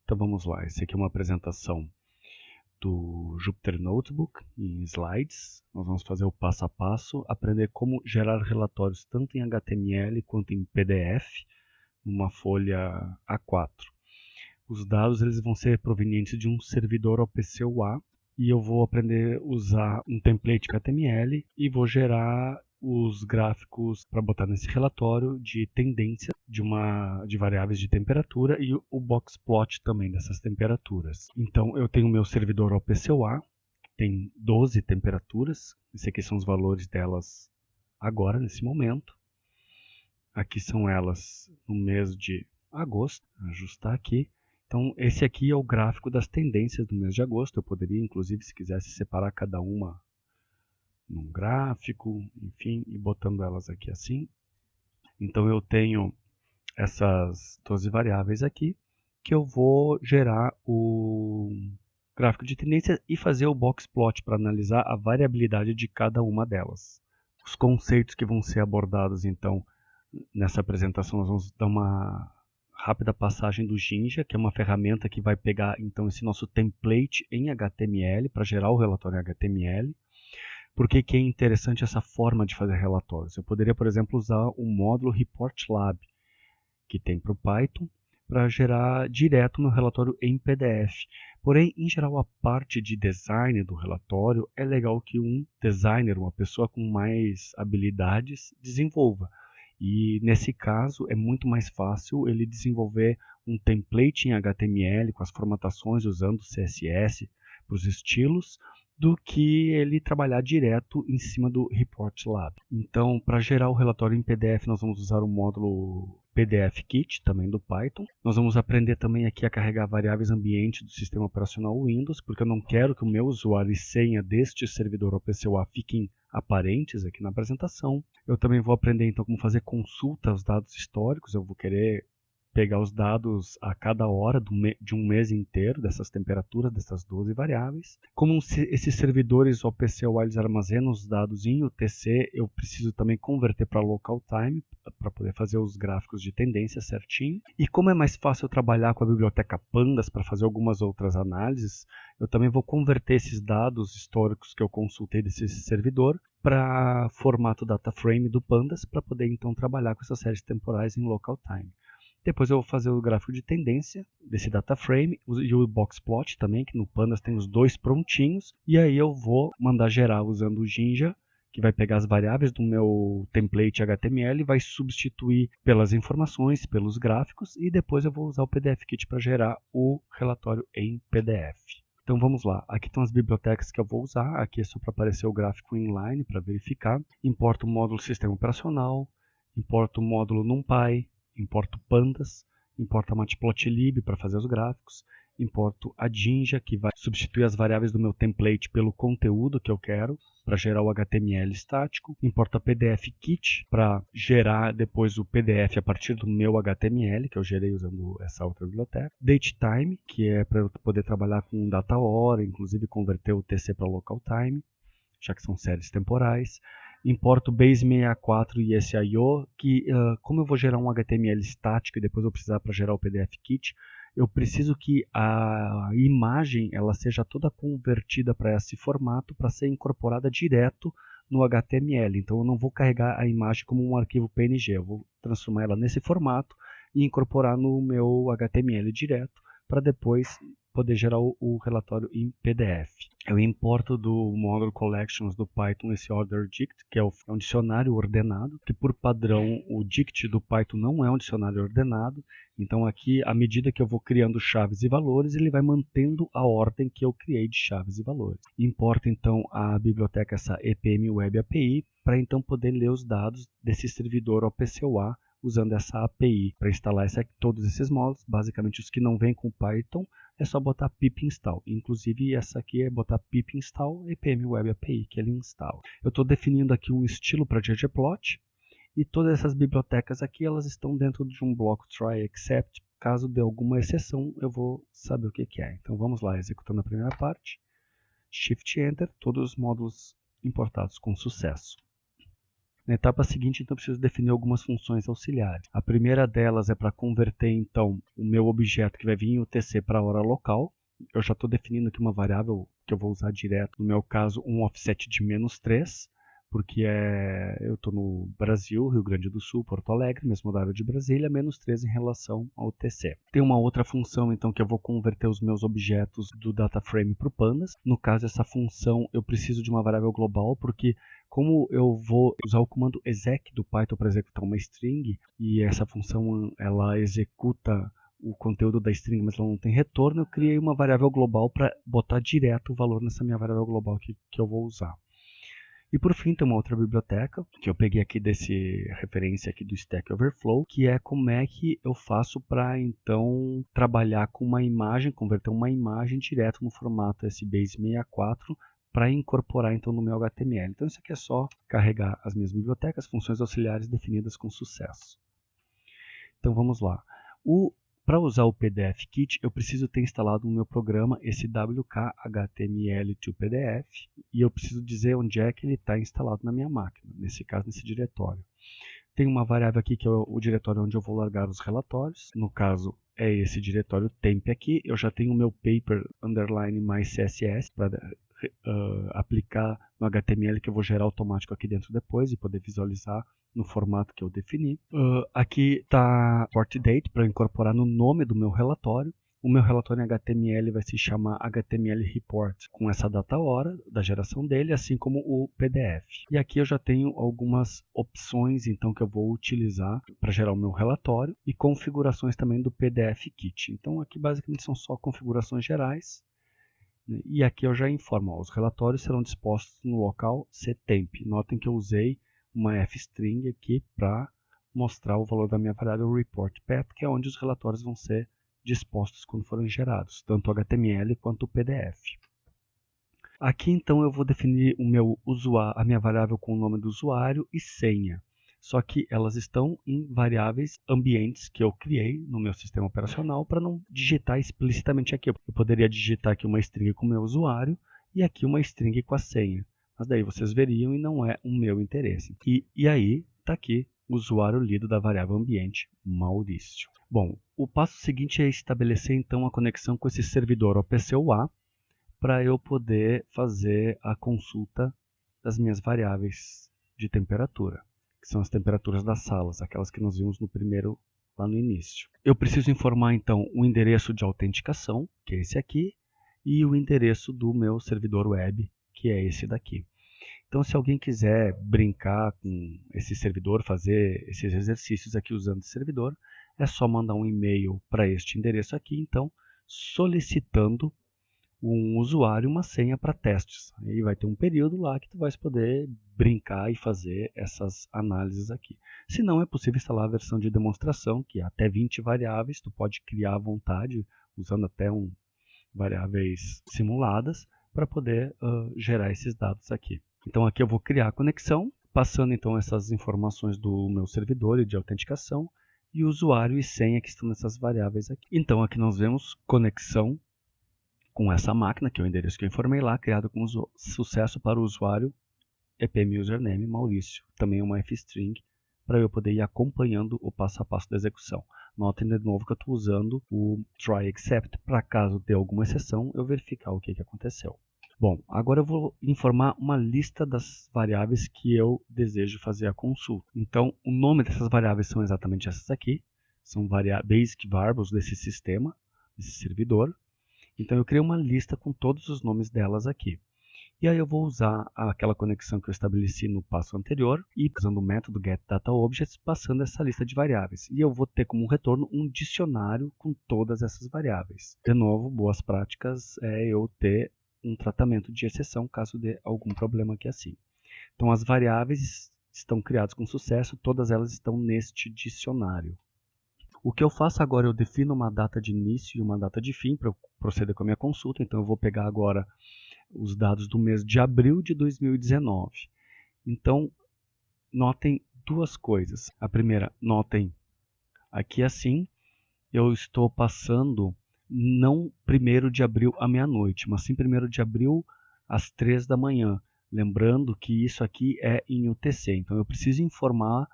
Então vamos lá, esse aqui é uma apresentação do Jupyter Notebook em slides. Nós vamos fazer o passo a passo, aprender como gerar relatórios tanto em HTML quanto em PDF, numa folha A4. Os dados eles vão ser provenientes de um servidor OPC-UA e eu vou aprender a usar um template HTML e vou gerar os gráficos para botar nesse relatório de tendência de variáveis de temperatura e o boxplot também dessas temperaturas. Então eu tenho o meu servidor OPC-UA, que tem 12 temperaturas. Esses aqui são os valores delas agora, nesse momento. Aqui são elas no mês de agosto. Vou ajustar aqui. Então esse aqui é o gráfico das tendências do mês de agosto. Eu poderia, inclusive, se quisesse, separar cada uma num gráfico, enfim, e botando elas aqui assim. Então eu tenho essas 12 variáveis aqui, que eu vou gerar o gráfico de tendência e fazer o boxplot para analisar a variabilidade de cada uma delas. Os conceitos que vão ser abordados, então, nessa apresentação, nós vamos dar uma rápida passagem do Jinja, que é uma ferramenta que vai pegar, então, esse nosso template em HTML para gerar o relatório em HTML. Por que é interessante essa forma de fazer relatórios? Eu poderia, por exemplo, usar o módulo Report Lab, que tem para o Python, para gerar direto meu relatório em PDF. Porém, em geral, a parte de design do relatório é legal que um designer, uma pessoa com mais habilidades, desenvolva. E nesse caso, é muito mais fácil ele desenvolver um template em HTML com as formatações usando CSS para os estilos, do que ele trabalhar direto em cima do Report Lab. Então, para gerar o relatório em PDF, nós vamos usar o módulo PDF Kit, também do Python. Nós vamos aprender também aqui a carregar variáveis ambiente do sistema operacional Windows, porque eu não quero que o meu usuário e senha deste servidor OPC-UA fiquem aparentes aqui na apresentação. Eu também vou aprender então como fazer consulta aos dados históricos. Eu vou querer pegar os dados a cada hora de um mês inteiro, dessas temperaturas, dessas 12 variáveis. Como esses servidores OPC-UA eles armazenam os dados em UTC, eu preciso também converter para local time, para poder fazer os gráficos de tendência certinho. E como é mais fácil eu trabalhar com a biblioteca Pandas para fazer algumas outras análises, eu também vou converter esses dados históricos que eu consultei desse servidor para formato data frame do Pandas, para poder então trabalhar com essas séries temporais em local time. Depois eu vou fazer o gráfico de tendência desse data frame e o boxplot também, que no Pandas tem os dois prontinhos. E aí eu vou mandar gerar usando o Jinja, que vai pegar as variáveis do meu template HTML e vai substituir pelas informações, pelos gráficos. E depois eu vou usar o PDF Kit para gerar o relatório em PDF. Então vamos lá, aqui estão as bibliotecas que eu vou usar. Aqui é só para aparecer o gráfico inline para verificar. Importo o módulo sistema operacional, importo o módulo NumPy, importo Pandas, importo a Matplotlib para fazer os gráficos, importo a Jinja, que vai substituir as variáveis do meu template pelo conteúdo que eu quero, para gerar o HTML estático, importo a PDF Kit para gerar depois o PDF a partir do meu HTML, que eu gerei usando essa outra biblioteca, Datetime, que é para eu poder trabalhar com data hora, inclusive converter o TC para local time, já que são séries temporais. Importo Base64 e SIO, que como eu vou gerar um HTML estático e depois eu precisar para gerar o PDF Kit, eu preciso que a imagem ela seja toda convertida para esse formato para ser incorporada direto no HTML. Então eu não vou carregar a imagem como um arquivo PNG, eu vou transformar ela nesse formato e incorporar no meu HTML direto para depois poder gerar o relatório em PDF. Eu importo do módulo Collections do Python esse OrderDict, que é um dicionário ordenado, que por padrão o dict do Python não é um dicionário ordenado, então aqui, à medida que eu vou criando chaves e valores, ele vai mantendo a ordem que eu criei de chaves e valores. Importo então a biblioteca, essa EPM Web API, para então poder ler os dados desse servidor OPC-UA usando essa API. Para instalar todos esses módulos, basicamente os que não vêm com Python, é só botar pip install. Inclusive essa aqui é botar pip install EPM Web API, que ele instala. Eu estou definindo aqui um estilo para ggplot e todas essas bibliotecas aqui elas estão dentro de um bloco try except. Caso dê alguma exceção, eu vou saber o que é. Então vamos lá, executando a primeira parte. Shift Enter, todos os módulos importados com sucesso. Na etapa seguinte, então, eu preciso definir algumas funções auxiliares. A primeira delas é para converter, então, o meu objeto que vai vir em UTC para a hora local. Eu já estou definindo aqui uma variável que eu vou usar direto, no meu caso, um offset de -3, porque eu estou no Brasil, Rio Grande do Sul, Porto Alegre, mesmo horário de Brasília, -3 em relação ao TC. Tem uma outra função, então, que eu vou converter os meus objetos do DataFrame para o Pandas. No caso, essa função, eu preciso de uma variável global, porque como eu vou usar o comando exec do Python para executar uma string, e essa função ela executa o conteúdo da string, mas ela não tem retorno, eu criei uma variável global para botar direto o valor nessa minha variável global que eu vou usar. E por fim tem uma outra biblioteca, que eu peguei aqui desse referência aqui do Stack Overflow, que é como é que eu faço para então trabalhar com uma imagem, converter uma imagem direto no formato SBase64 para incorporar então no meu HTML. Então isso aqui é só carregar as minhas bibliotecas, funções auxiliares definidas com sucesso. Então vamos lá. Para usar o PDF Kit, eu preciso ter instalado no meu programa esse wk-html2pdf e eu preciso dizer onde é que ele está instalado na minha máquina, nesse caso, nesse diretório. Tem uma variável aqui que é o diretório onde eu vou largar os relatórios, no caso é esse diretório temp aqui. Eu já tenho o meu paper underline mais CSS para aplicar no HTML que eu vou gerar automático aqui dentro depois e poder visualizar no formato que eu defini. Aqui está port date para incorporar no nome do meu relatório. O meu relatório em HTML vai se chamar HTML Report, com essa data hora da geração dele, assim como o PDF. E aqui eu já tenho algumas opções então que eu vou utilizar para gerar o meu relatório e configurações também do PDF Kit. Então aqui basicamente são só configurações gerais. E aqui eu já informo, os relatórios serão dispostos no local ctemp. Notem que eu usei uma f-string aqui para mostrar o valor da minha variável reportPath, que é onde os relatórios vão ser dispostos quando forem gerados, tanto o HTML quanto o PDF. Aqui então eu vou definir a minha variável com o nome do usuário e senha. Só que elas estão em variáveis ambientes que eu criei no meu sistema operacional para não digitar explicitamente aqui. Eu poderia digitar aqui uma string com o meu usuário e aqui uma string com a senha. Mas daí vocês veriam e não é o meu interesse. E aí está aqui o usuário lido da variável ambiente, Maurício. Bom, o passo seguinte é estabelecer então a conexão com esse servidor OPC-UA para eu poder fazer a consulta das minhas variáveis de temperatura, que são as temperaturas das salas, aquelas que nós vimos no primeiro, lá no início. Eu preciso informar então o endereço de autenticação, que é esse aqui, e o endereço do meu servidor web, que é esse daqui. Então, se alguém quiser brincar com esse servidor, fazer esses exercícios aqui usando esse servidor, é só mandar um e-mail para este endereço aqui, então, solicitando um usuário e uma senha para testes. Aí vai ter um período lá que tu vai poder brincar e fazer essas análises aqui. Se não, é possível instalar a versão de demonstração, que é até 20 variáveis, tu pode criar à vontade, usando até variáveis simuladas, para poder gerar esses dados aqui. Então aqui eu vou criar a conexão, passando então essas informações do meu servidor e de autenticação, e o usuário e senha que estão nessas variáveis aqui. Então aqui nós vemos conexão com essa máquina, que é o endereço que eu informei lá, criado com sucesso para o usuário EPM Username Maurício, também uma f-string, para eu poder ir acompanhando o passo a passo da execução. Notem de novo que eu estou usando o try except para caso dê alguma exceção, eu verificar o que aconteceu. Bom, agora eu vou informar uma lista das variáveis que eu desejo fazer a consulta. Então, o nome dessas variáveis são exatamente essas aqui, são basic variables desse sistema, desse servidor. Então eu criei uma lista com todos os nomes delas aqui. E aí eu vou usar aquela conexão que eu estabeleci no passo anterior e usando o método getDataObjects, passando essa lista de variáveis. E eu vou ter como retorno um dicionário com todas essas variáveis. De novo, boas práticas é eu ter um tratamento de exceção caso dê algum problema aqui assim. Então as variáveis estão criadas com sucesso, todas elas estão neste dicionário. O que eu faço agora, eu defino uma data de início e uma data de fim para eu proceder com a minha consulta. Então eu vou pegar agora os dados do mês de abril de 2019. Então, notem duas coisas. A primeira, notem aqui assim, eu estou passando não 1º de abril à meia-noite, mas sim 1º de abril às 3 da manhã. Lembrando que isso aqui é em UTC, então eu preciso informar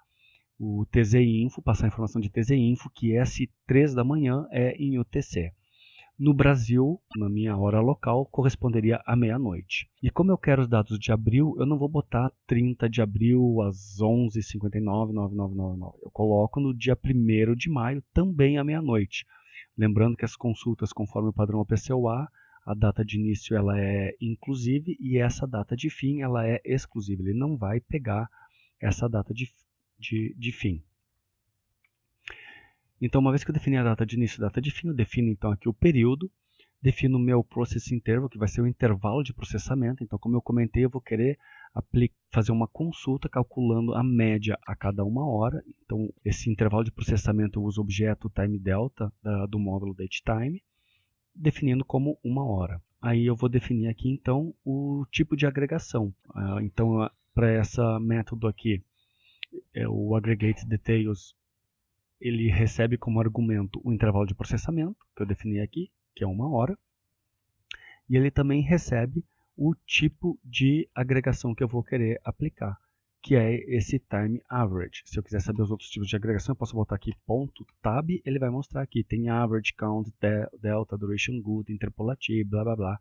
o TZ-Info, passar a informação de TZ-Info, que esse 3 da manhã é em UTC. No Brasil, na minha hora local, corresponderia à meia-noite. E como eu quero os dados de abril, eu não vou botar 30 de abril às 11h59, 9999. Eu coloco no dia 1º de maio, também à meia-noite. Lembrando que as consultas, conforme o padrão OPCOA, a data de início ela é inclusive e essa data de fim ela é exclusiva. Ele não vai pegar essa data de fim. Então, uma vez que eu defini a data de início e a data de fim, eu defino então aqui o período, defino o meu process interval, que vai ser o intervalo de processamento. Então, como eu comentei, eu vou querer fazer uma consulta calculando a média a cada 1 hora. Então, esse intervalo de processamento eu uso o objeto timeDelta do módulo datetime, definindo como 1 hora. Aí eu vou definir aqui então o tipo de agregação. Então, para essa método aqui, o aggregateDetails, ele recebe como argumento o intervalo de processamento, que eu defini aqui, que é 1 hora. E ele também recebe o tipo de agregação que eu vou querer aplicar, que é esse time average. Se eu quiser saber os outros tipos de agregação, eu posso botar aqui .tab, ele vai mostrar aqui. Tem average, count, delta, duration good, interpolative, blá blá blá.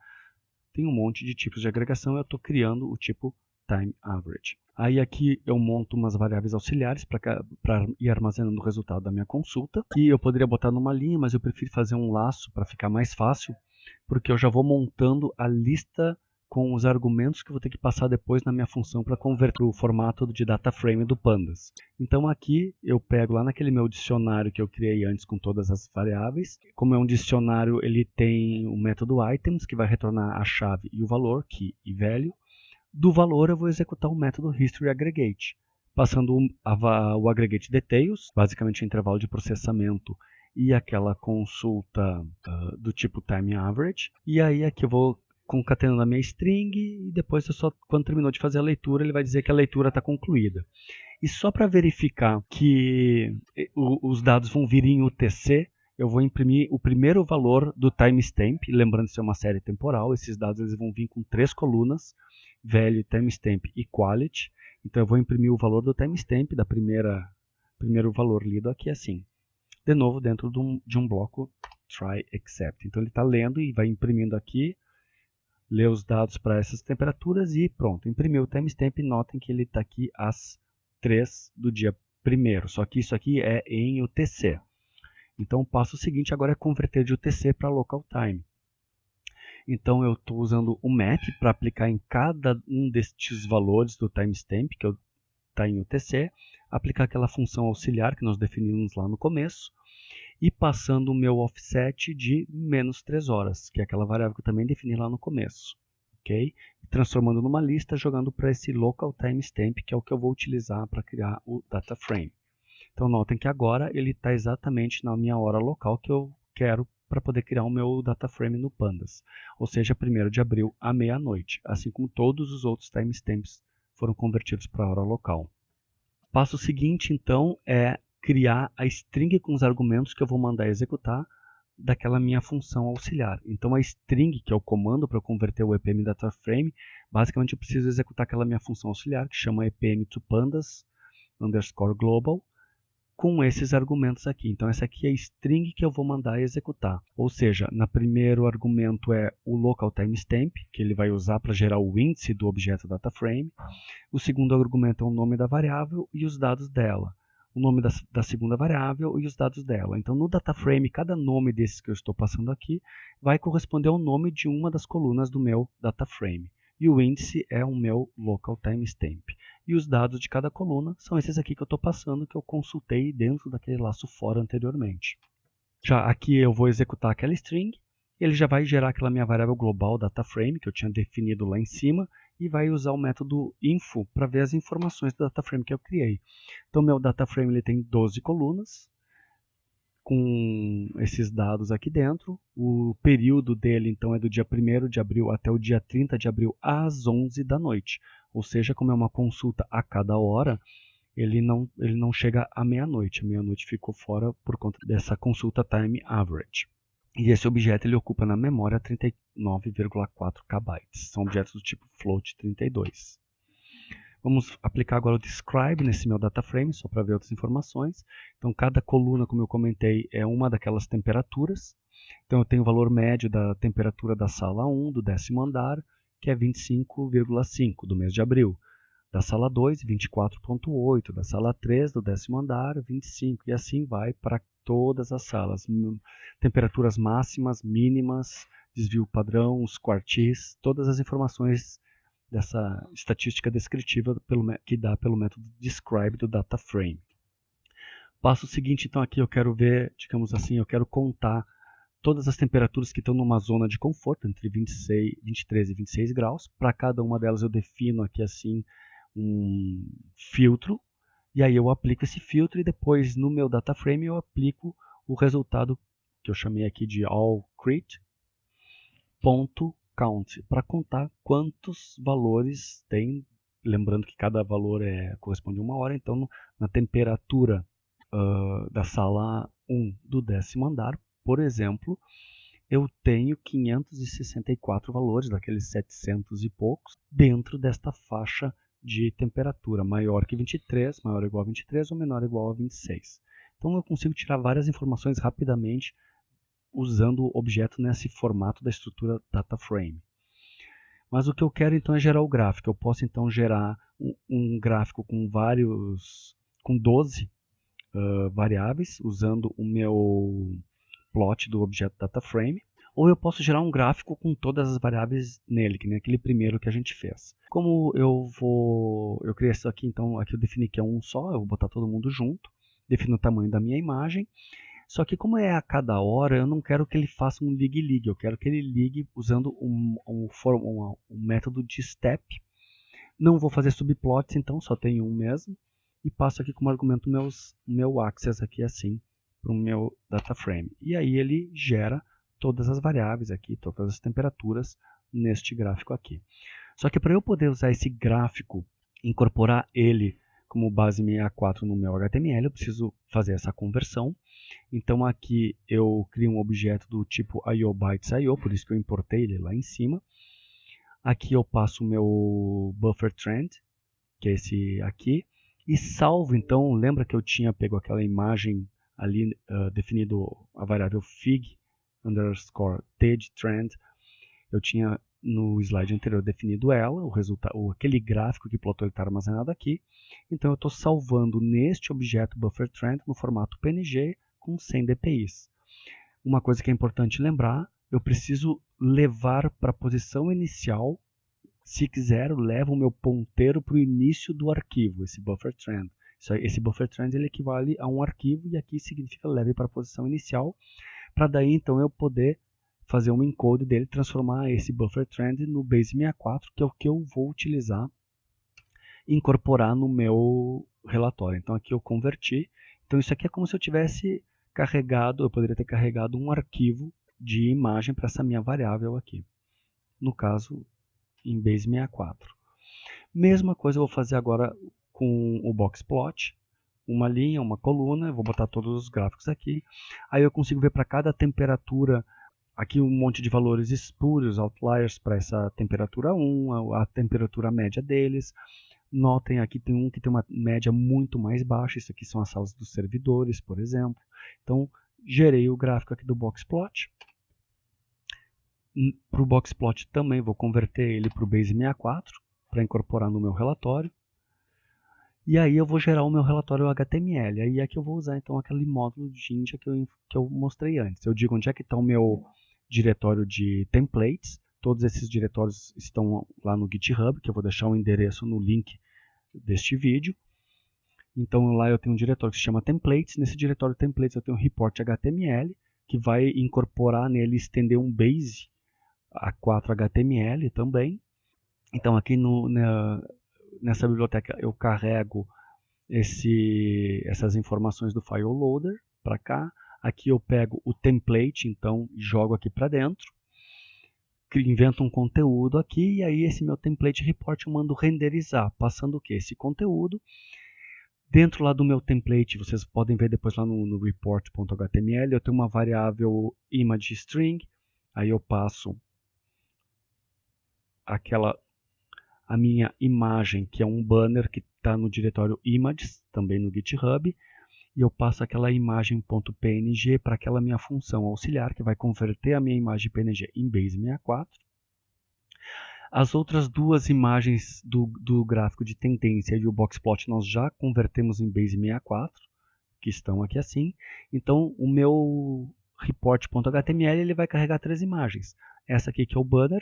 Tem um monte de tipos de agregação, eu estou criando o tipo time average. Aí aqui eu monto umas variáveis auxiliares para ir armazenando o resultado da minha consulta. E eu poderia botar numa linha, mas eu prefiro fazer um laço para ficar mais fácil, porque eu já vou montando a lista com os argumentos que eu vou ter que passar depois na minha função para converter o formato de data frame do Pandas. Então aqui eu pego lá naquele meu dicionário que eu criei antes com todas as variáveis. Como é um dicionário, ele tem o método items, que vai retornar a chave e o valor, key e value. Do valor eu vou executar o método history aggregate, passando o aggregate details, basicamente o intervalo de processamento e aquela consulta do tipo time average. E aí aqui eu vou concatenando a minha string e depois quando terminou de fazer a leitura, ele vai dizer que a leitura está concluída. E só para verificar que os dados vão vir em UTC, eu vou imprimir o primeiro valor do timestamp, lembrando que isso é uma série temporal, esses dados eles vão vir com 3 colunas, value, timestamp e quality. Então eu vou imprimir o valor do timestamp da primeiro valor lido aqui assim. De novo dentro de um bloco try except. Então ele está lendo e vai imprimindo aqui, lê os dados para essas temperaturas e pronto, imprimiu o timestamp. Notem que ele está aqui às 3 do dia 1º, só que isso aqui é em UTC. Então o passo seguinte agora é converter de UTC para local time. Então eu estou usando o map para aplicar em cada um destes valores do timestamp, que está em UTC, aplicar aquela função auxiliar que nós definimos lá no começo, e passando o meu offset de menos 3 horas, que é aquela variável que eu também defini lá no começo. Okay? Transformando numa lista, jogando para esse local timestamp, que é o que eu vou utilizar para criar o data frame. Então notem que agora ele está exatamente na minha hora local que eu quero para poder criar o meu data frame no Pandas, ou seja, 1º de abril à meia-noite, assim como todos os outros timestamps foram convertidos para a hora local. O passo seguinte, então, é criar a string com os argumentos que eu vou mandar executar daquela minha função auxiliar. Então a string, que é o comando para eu converter o EPM data frame, basicamente eu preciso executar aquela minha função auxiliar que chama EPM to pandas _ global, com esses argumentos aqui. Então essa aqui é a string que eu vou mandar executar. Ou seja, no primeiro argumento é o local timestamp, que ele vai usar para gerar o índice do objeto DataFrame. O segundo argumento é o nome da variável e os dados dela. O nome da segunda variável e os dados dela. Então no DataFrame, cada nome desses que eu estou passando aqui vai corresponder ao nome de uma das colunas do meu DataFrame. E o índice é o meu local timestamp. E os dados de cada coluna são esses aqui que eu estou passando, que eu consultei dentro daquele laço for anteriormente. Já aqui eu vou executar aquela string, ele já vai gerar aquela minha variável global DataFrame, que eu tinha definido lá em cima, e vai usar o método info para ver as informações do DataFrame que eu criei. Então meu DataFrame ele tem 12 colunas, com esses dados aqui dentro. O período dele então é do dia 1º de abril até o dia 30 de abril às 11 da noite. Ou seja, como é uma consulta a cada hora, ele não chega à meia-noite. A meia-noite ficou fora por conta dessa consulta time average. E esse objeto ele ocupa na memória 39,4 KB. São objetos do tipo float 32. Vamos aplicar agora o describe nesse meu data frame, só para ver outras informações. Então, cada coluna, como eu comentei, é uma daquelas temperaturas. Então, eu tenho o valor médio da temperatura da sala 1, do 10º andar, que é 25,5 do mês de abril. Da sala 2, 24,8. Da sala 3, do 10º andar, 25. E assim vai para todas as salas. Temperaturas máximas, mínimas, desvio padrão, os quartis, todas as informações dessa estatística descritiva que dá pelo método describe do data frame. Passo seguinte, então aqui eu quero ver, digamos assim, eu quero contar todas as temperaturas que estão numa zona de conforto, entre 23 e 26 graus. Para cada uma delas eu defino aqui assim um filtro, e aí eu aplico esse filtro e depois no meu data frame eu aplico o resultado que eu chamei aqui de allCrit.count, para contar quantos valores tem, lembrando que cada valor corresponde a uma hora, então na temperatura da sala 1 do 10º andar, por exemplo, eu tenho 564 valores, daqueles 700 e poucos, dentro desta faixa de temperatura, maior que 23, maior ou igual a 23 ou menor ou igual a 26. Então eu consigo tirar várias informações rapidamente usando o objeto nesse formato da estrutura data frame. Mas o que eu quero então é gerar o gráfico. Eu posso então gerar um gráfico com 12 variáveis, usando o meu plot do objeto data frame, ou eu posso gerar um gráfico com todas as variáveis nele, que nem aquele primeiro que a gente fez. Como eu criei isso aqui, então aqui eu defini que é um só, eu vou botar todo mundo junto, defino o tamanho da minha imagem, só que como é a cada hora, eu não quero que ele faça um ligue-ligue, eu quero que ele ligue usando um método de step. Não vou fazer subplots, então só tenho um mesmo, e passo aqui como argumento meu axis aqui assim, para o meu data frame. E aí ele gera todas as variáveis aqui, todas as temperaturas neste gráfico aqui. Só que para eu poder usar esse gráfico, incorporar ele como base 64 no meu HTML, eu preciso fazer essa conversão. Então aqui eu crio um objeto do tipo IOBytes.io, por isso que eu importei ele lá em cima. Aqui eu passo o meu buffer trend, que é esse aqui, e salvo. Então, lembra que eu tinha pego aquela imagem ali, definido a variável fig underscore td_trend. Eu tinha no slide anterior definido ela, aquele gráfico que plotou está armazenado aqui. Então eu estou salvando neste objeto buffer trend no formato PNG com 100 dpi. Uma coisa que é importante lembrar, eu preciso levar para a posição inicial. Se quiser, eu levo o meu ponteiro para o início do arquivo, esse buffer trend. Esse buffer trend ele equivale a um arquivo e aqui significa leve para a posição inicial, para daí então eu poder fazer um encode dele, transformar esse buffer trend no Base64, que é o que eu vou utilizar e incorporar no meu relatório. Então aqui eu converti. Então isso aqui é como se eu tivesse carregado, eu poderia ter carregado um arquivo de imagem para essa minha variável aqui. No caso, em Base64. Mesma coisa eu vou fazer agora com o boxplot. Uma linha, uma coluna, eu vou botar todos os gráficos aqui. Aí eu consigo ver para cada temperatura, aqui um monte de valores espúrios, outliers para essa temperatura 1, a temperatura média deles. Notem aqui tem um que tem uma média muito mais baixa, isso aqui são as salas dos servidores, por exemplo. Então, gerei o gráfico aqui do boxplot. Para o boxplot também vou converter ele para o Base64, para incorporar no meu relatório. E aí eu vou gerar o meu relatório HTML. Aí é que eu vou usar então aquele módulo de Jinja que eu mostrei antes. Eu digo onde é que está o meu diretório de templates. Todos esses diretórios estão lá no GitHub, que eu vou deixar o endereço no link deste vídeo. Então lá eu tenho um diretório que se chama templates. Nesse diretório templates eu tenho um report HTML, que vai incorporar nele, estender um base A4 HTML também. Então aqui nessa biblioteca eu carrego essas informações do file loader para cá. Aqui eu pego o template, então jogo aqui para dentro. Invento um conteúdo aqui e aí esse meu template report eu mando renderizar, passando o que? Esse conteúdo Dentro lá do meu template, vocês podem ver depois lá no report.html, eu tenho uma variável imageString, aí eu passo a minha imagem, que é um banner que está no diretório images, também no GitHub, e eu passo aquela imagem.png para aquela minha função auxiliar, que vai converter a minha imagem PNG em Base64. As outras duas imagens do gráfico de tendência e o boxplot nós já convertemos em Base64, que estão aqui assim. Então o meu report.html ele vai carregar 3 imagens. Essa aqui que é o banner,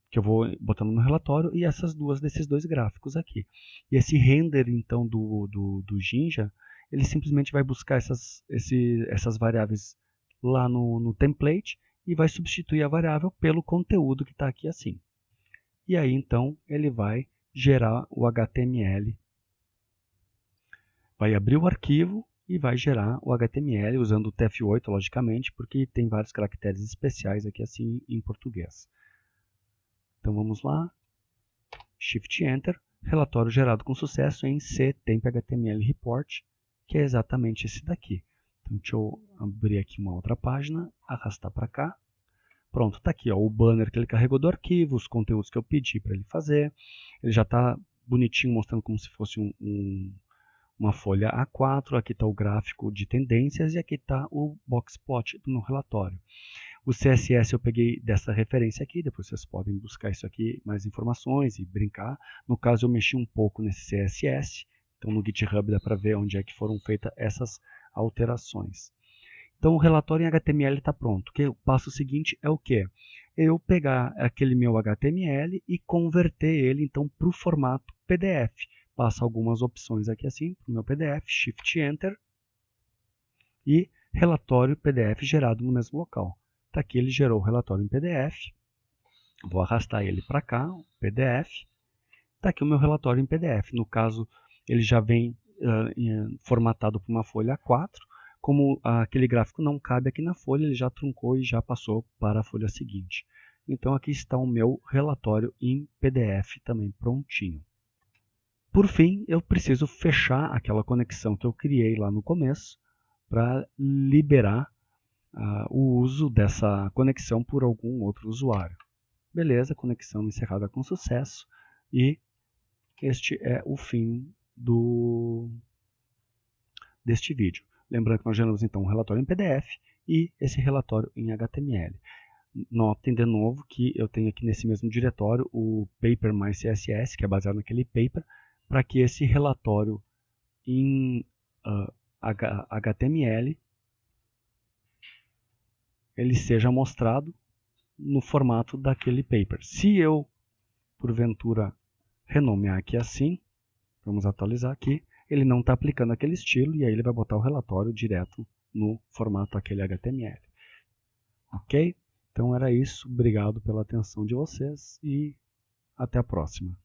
que eu vou botando no relatório, e essas duas desses dois gráficos aqui. E esse render então do Jinja, ele simplesmente vai buscar essas variáveis lá no template e vai substituir a variável pelo conteúdo que está aqui assim. E aí então ele vai gerar o HTML, vai abrir o arquivo e vai gerar o HTML usando o TF8, logicamente, porque tem vários caracteres especiais aqui assim em português. Então vamos lá, Shift Enter, relatório gerado com sucesso em CTemp.html Report, que é exatamente esse daqui. Então deixa eu abrir aqui uma outra página, arrastar para cá. Pronto, está aqui ó, o banner que ele carregou do arquivo, os conteúdos que eu pedi para ele fazer. Ele já está bonitinho, mostrando como se fosse uma folha A4. Aqui está o gráfico de tendências e aqui está o boxplot do meu relatório. O CSS eu peguei dessa referência aqui, depois vocês podem buscar isso aqui, mais informações e brincar. No caso eu mexi um pouco nesse CSS, então no GitHub dá para ver onde é que foram feitas essas alterações. Então o relatório em HTML está pronto. O passo seguinte é o quê? Eu pegar aquele meu HTML e converter ele então para o formato PDF. Passa algumas opções aqui assim, para o meu PDF, Shift Enter e relatório PDF gerado no mesmo local. Está aqui, ele gerou o relatório em PDF. Vou arrastar ele para cá, o PDF. Está aqui o meu relatório em PDF. No caso, ele já vem formatado para uma folha A4. Como aquele gráfico não cabe aqui na folha, ele já truncou e já passou para a folha seguinte. Então aqui está o meu relatório em PDF também prontinho. Por fim, eu preciso fechar aquela conexão que eu criei lá no começo para liberar o uso dessa conexão por algum outro usuário. Beleza, conexão encerrada com sucesso e este é o fim deste vídeo. Lembrando que nós geramos então um relatório em PDF e esse relatório em HTML. Notem de novo que eu tenho aqui nesse mesmo diretório o paper mais CSS, que é baseado naquele paper, para que esse relatório em HTML ele seja mostrado no formato daquele paper. Se eu, porventura, renomear aqui assim, vamos atualizar aqui, ele não está aplicando aquele estilo e aí ele vai botar o relatório direto no formato aquele HTML. Ok? Então era isso. Obrigado pela atenção de vocês e até a próxima.